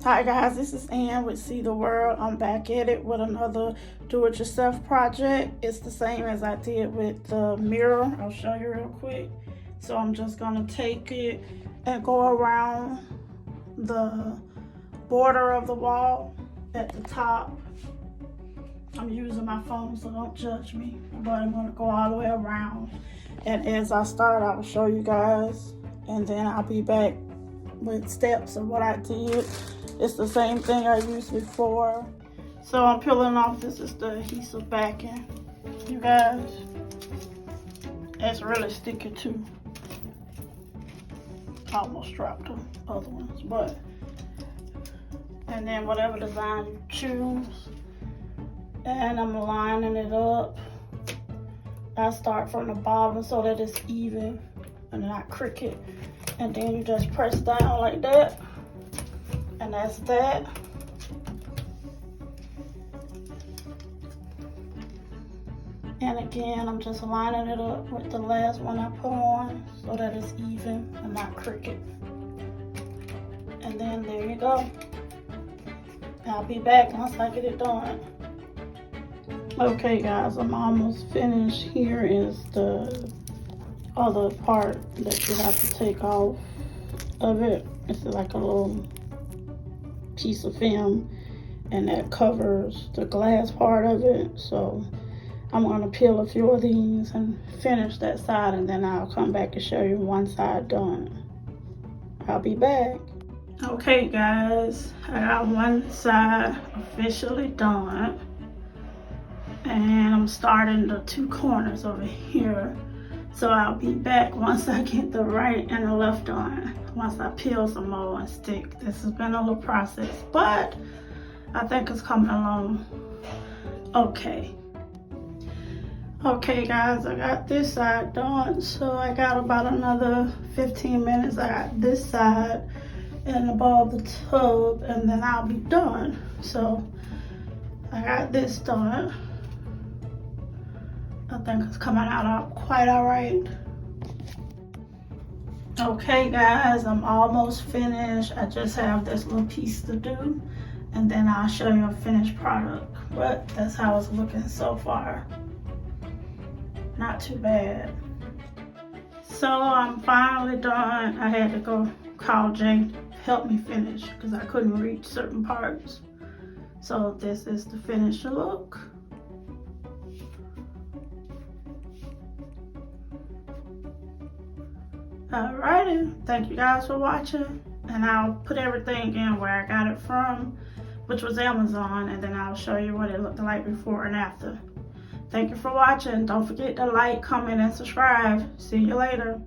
Hi guys, this is Ann with See the World. I'm back at it with another do-it-yourself project. It's the same as I did with the mirror. I'll show you real quick. So I'm just gonna take it and go around the border of the wall at the top. I'm using my phone, so don't judge me, but I'm gonna go all the way around. And as I start, I will show you guys, and then I'll be back with steps of what I did. It's the same thing I used before. So I'm peeling off, this is the adhesive backing. You guys, it's really sticky too. Almost dropped the other ones, but, and then whatever design you choose. And I'm lining it up. I start from the bottom so that it's even and not crooked. And then you just press down like that. And that's that. And again, I'm just lining it up with the last one I put on so that it's even and not crooked. And then there you go. I'll be back once I get it done. Okay guys, I'm almost finished. Here is the other part that you have to take off of it. It's like a little piece of film, and that covers the glass part of it. So I'm gonna peel a few of these and finish that side, and then I'll come back and show you one side done. I'll be back. Okay guys, I got one side officially done, and I'm starting the two corners over here. So I'll be back once I get the right and the left done. Once I peel some more and stick. This has been a little process, but I think it's coming along okay. Okay guys, I got this side done. So I got about another 15 minutes. I got this side and above the tub, and then I'll be done. So I got this done. I think it's coming out quite all right. Okay guys, I'm almost finished. I just have this little piece to do, and then I'll show you a finished product. But that's how it's looking so far. Not too bad. So I'm finally done. I had to go call Jay to help me finish because I couldn't reach certain parts. So this is the finished look. Alrighty, thank you guys for watching, and I'll put everything in where I got it from, which was Amazon, and then I'll show you what it looked like before and after. Thank you for watching. Don't forget to like, comment, and subscribe. See you later.